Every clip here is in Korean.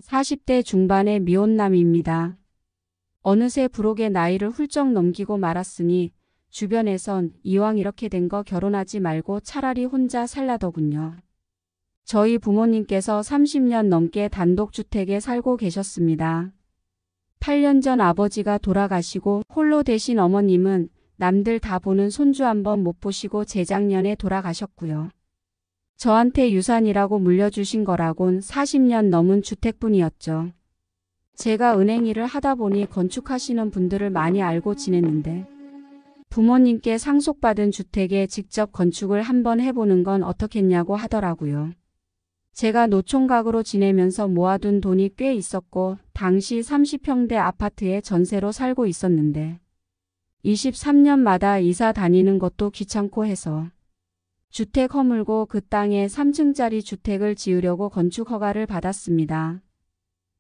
40대 중반의 미혼남입니다. 어느새 부록의 나이를 훌쩍 넘기고 말았으니 주변에선 이왕 이렇게 된 거 결혼하지 말고 차라리 혼자 살라더군요. 저희 부모님께서 30년 넘게 단독주택에 살고 계셨습니다. 8년 전 아버지가 돌아가시고 홀로 되신 어머님은 남들 다 보는 손주 한번 못 보시고 재작년에 돌아가셨고요. 저한테 유산이라고 물려주신 거라곤 40년 넘은 주택뿐이었죠. 제가 은행 일을 하다 보니 건축하시는 분들을 많이 알고 지냈는데 부모님께 상속받은 주택에 직접 건축을 한번 해보는 건 어떻겠냐고 하더라고요. 제가 노총각으로 지내면서 모아둔 돈이 꽤 있었고 당시 30평대 아파트에 전세로 살고 있었는데 23년마다 이사 다니는 것도 귀찮고 해서 주택 허물고 그 땅에 3층짜리 주택을 지으려고 건축 허가를 받았습니다.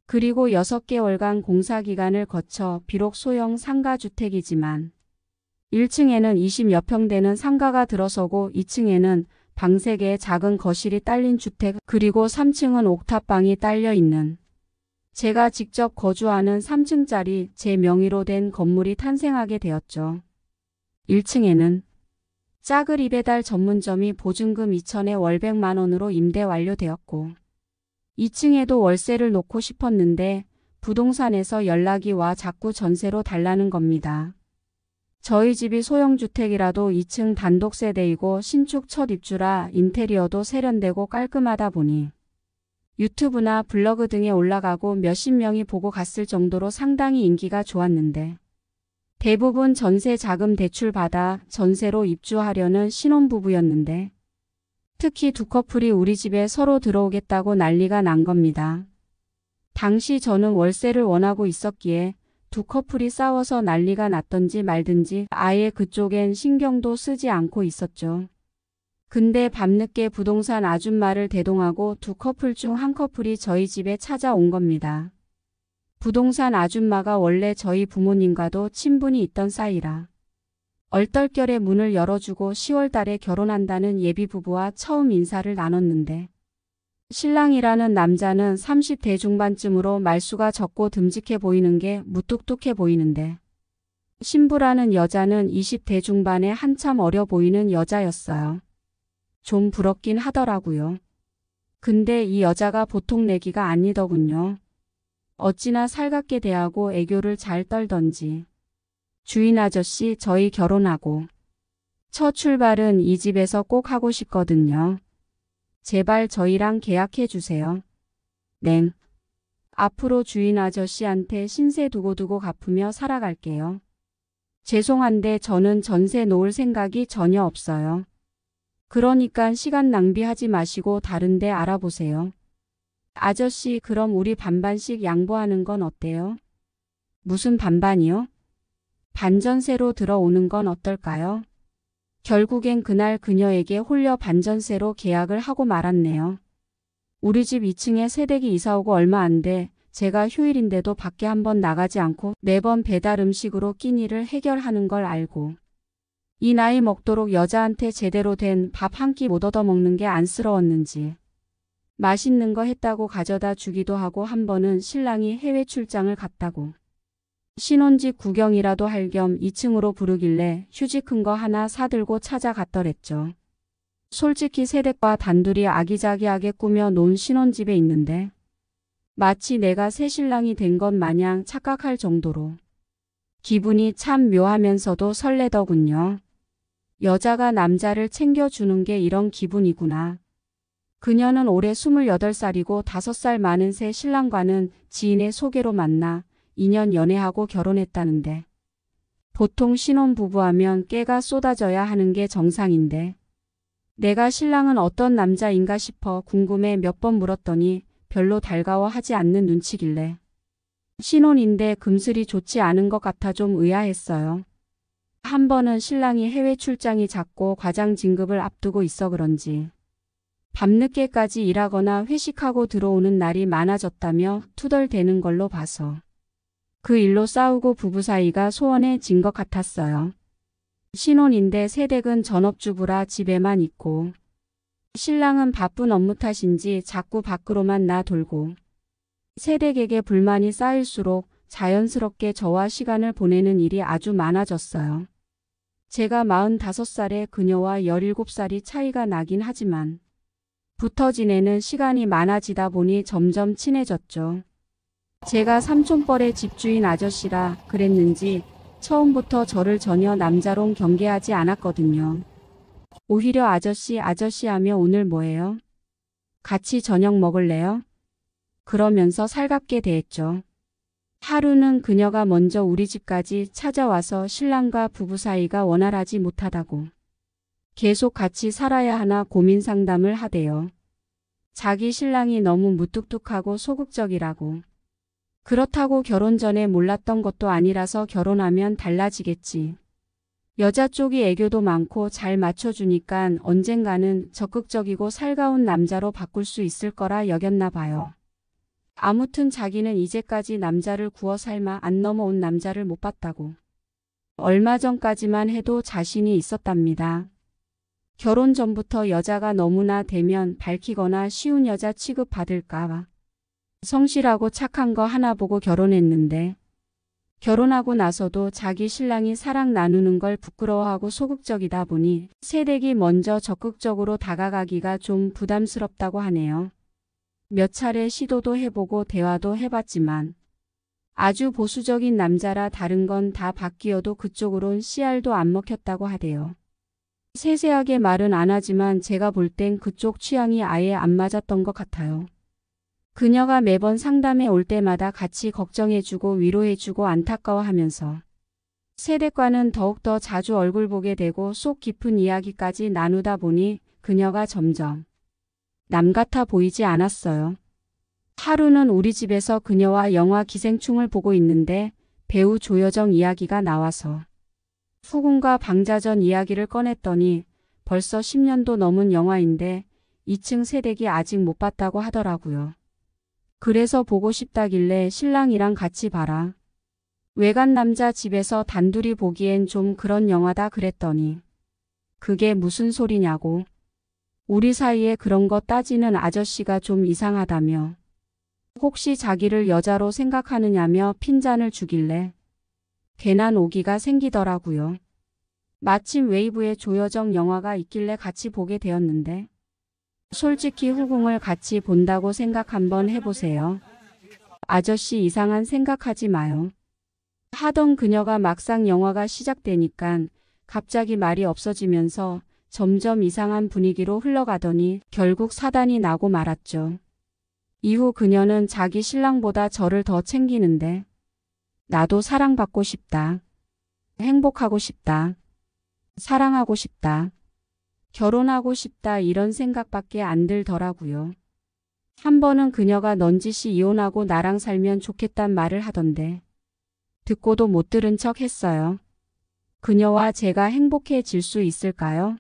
그리고 6개월간 공사기간을 거쳐 비록 소형 상가주택이지만 1층에는 20여 평대는 상가가 들어서고 2층에는 방 3개의 작은 거실이 딸린 주택 그리고 3층은 옥탑방이 딸려 있는 제가 직접 거주하는 3층짜리 제 명의로 된 건물이 탄생하게 되었죠. 1층에는 짜그리 배달 전문점이 보증금 2천에 월 100만 원으로 임대 완료되었고 2층에도 월세를 놓고 싶었는데 부동산에서 연락이 와 자꾸 전세로 달라는 겁니다. 저희 집이 소형주택이라도 2층 단독세대이고 신축 첫 입주라 인테리어도 세련되고 깔끔하다 보니 유튜브나 블로그 등에 올라가고 몇십 명이 보고 갔을 정도로 상당히 인기가 좋았는데 대부분 전세 자금 대출 받아 전세로 입주하려는 신혼부부였는데 특히 두 커플이 우리 집에 서로 들어오겠다고 난리가 난 겁니다. 당시 저는 월세를 원하고 있었기에 두 커플이 싸워서 난리가 났던지 말든지 아예 그쪽엔 신경도 쓰지 않고 있었죠. 근데 밤늦게 부동산 아줌마를 대동하고 두 커플 중 한 커플이 저희 집에 찾아온 겁니다. 부동산 아줌마가 원래 저희 부모님과도 친분이 있던 사이라 얼떨결에 문을 열어주고 10월 달에 결혼한다는 예비부부와 처음 인사를 나눴는데 신랑이라는 남자는 30대 중반쯤으로 말수가 적고 듬직해 보이는 게 무뚝뚝해 보이는데 신부라는 여자는 20대 중반에 한참 어려 보이는 여자였어요. 좀 부럽긴 하더라고요. 근데 이 여자가 보통 내기가 아니더군요. 어찌나 살갑게 대하고 애교를 잘 떨던지. 주인 아저씨 저희 결혼하고 첫 출발은 이 집에서 꼭 하고 싶거든요. 제발 저희랑 계약해 주세요. 냉. 앞으로 주인 아저씨한테 신세 두고두고 갚으며 살아갈게요. 죄송한데 저는 전세 놓을 생각이 전혀 없어요. 그러니까 시간 낭비하지 마시고 다른 데 알아보세요. 아저씨 그럼 우리 반반씩 양보하는 건 어때요? 무슨 반반이요? 반전세로 들어오는 건 어떨까요? 결국엔 그날 그녀에게 홀려 반전세로 계약을 하고 말았네요. 우리 집 2층에 새댁이 이사오고 얼마 안 돼 제가 휴일인데도 밖에 한번 나가지 않고 매번 배달 음식으로 끼니를 해결하는 걸 알고 이 나이 먹도록 여자한테 제대로 된 밥 한 끼 못 얻어먹는 게 안쓰러웠는지 맛있는 거 했다고 가져다 주기도 하고 한 번은 신랑이 해외 출장을 갔다고 신혼집 구경이라도 할 겸 2층으로 부르길래 휴지 큰 거 하나 사들고 찾아갔더랬죠. 솔직히 새댁과 단둘이 아기자기하게 꾸며 놓은 신혼집에 있는데 마치 내가 새신랑이 된 것 마냥 착각할 정도로 기분이 참 묘하면서도 설레더군요. 여자가 남자를 챙겨주는 게 이런 기분이구나. 그녀는 올해 28살이고 5살 많은 새 신랑과는 지인의 소개로 만나 2년 연애하고 결혼했다는데 보통 신혼부부하면 깨가 쏟아져야 하는 게 정상인데 내가 신랑은 어떤 남자인가 싶어 궁금해 몇 번 물었더니 별로 달가워하지 않는 눈치길래 신혼인데 금슬이 좋지 않은 것 같아 좀 의아했어요. 한 번은 신랑이 해외 출장이 잦고 과장 진급을 앞두고 있어 그런지 밤늦게까지 일하거나 회식하고 들어오는 날이 많아졌다며 투덜대는 걸로 봐서 그 일로 싸우고 부부 사이가 소원해진 것 같았어요. 신혼인데 새댁은 전업주부라 집에만 있고 신랑은 바쁜 업무 탓인지 자꾸 밖으로만 나돌고 새댁에게 불만이 쌓일수록 자연스럽게 저와 시간을 보내는 일이 아주 많아졌어요. 제가 45살에 그녀와 17살이 차이가 나긴 하지만 붙어 지내는 시간이 많아지다 보니 점점 친해졌죠. 제가 삼촌뻘의 집주인 아저씨라 그랬는지 처음부터 저를 전혀 남자론 경계하지 않았거든요. 오히려 아저씨 하며 오늘 뭐해요? 같이 저녁 먹을래요? 그러면서 살갑게 대했죠. 하루는 그녀가 먼저 우리 집까지 찾아와서 신랑과 부부 사이가 원활하지 못하다고 계속 같이 살아야 하나 고민 상담을 하대요. 자기 신랑이 너무 무뚝뚝하고 소극적이라고. 그렇다고 결혼 전에 몰랐던 것도 아니라서 결혼하면 달라지겠지. 여자 쪽이 애교도 많고 잘 맞춰주니까 언젠가는 적극적이고 살가운 남자로 바꿀 수 있을 거라 여겼나 봐요. 아무튼 자기는 이제까지 남자를 구워 삶아 안 넘어온 남자를 못 봤다고. 얼마 전까지만 해도 자신이 있었답니다. 결혼 전부터 여자가 너무나 대면 밝히거나 쉬운 여자 취급받을까 봐. 성실하고 착한 거 하나 보고 결혼했는데 결혼하고 나서도 자기 신랑이 사랑 나누는 걸 부끄러워하고 소극적이다 보니 새댁이 먼저 적극적으로 다가가기가 좀 부담스럽다고 하네요. 몇 차례 시도도 해보고 대화도 해봤지만 아주 보수적인 남자라 다른 건 다 바뀌어도 그쪽으론 씨알도 안 먹혔다고 하대요. 세세하게 말은 안 하지만 제가 볼 땐 그쪽 취향이 아예 안 맞았던 것 같아요. 그녀가 매번 상담에 올 때마다 같이 걱정해주고 위로해주고 안타까워하면서 새댁과는 더욱더 자주 얼굴 보게 되고 속 깊은 이야기까지 나누다 보니 그녀가 점점 남 같아 보이지 않았어요. 하루는 우리 집에서 그녀와 영화 기생충을 보고 있는데 배우 조여정 이야기가 나와서 후궁과 방자전 이야기를 꺼냈더니 벌써 10년도 넘은 영화인데 2층 새댁이 아직 못 봤다고 하더라고요. 그래서 보고 싶다길래 신랑이랑 같이 봐라. 외간 남자 집에서 단둘이 보기엔 좀 그런 영화다 그랬더니 그게 무슨 소리냐고. 우리 사이에 그런 거 따지는 아저씨가 좀 이상하다며. 혹시 자기를 여자로 생각하느냐며 핀잔을 주길래 괜한 오기가 생기더라고요. 마침 웨이브에 조여정 영화가 있길래 같이 보게 되었는데 솔직히 후궁을 같이 본다고 생각 한번 해보세요. 아저씨 이상한 생각하지 마요. 하던 그녀가 막상 영화가 시작되니까 갑자기 말이 없어지면서 점점 이상한 분위기로 흘러가더니 결국 사단이 나고 말았죠. 이후 그녀는 자기 신랑보다 저를 더 챙기는데 나도 사랑받고 싶다. 행복하고 싶다. 사랑하고 싶다. 결혼하고 싶다 이런 생각밖에 안 들더라고요. 한 번은 그녀가 넌지시 이혼하고 나랑 살면 좋겠단 말을 하던데 듣고도 못 들은 척 했어요. 그녀와 제가 행복해질 수 있을까요?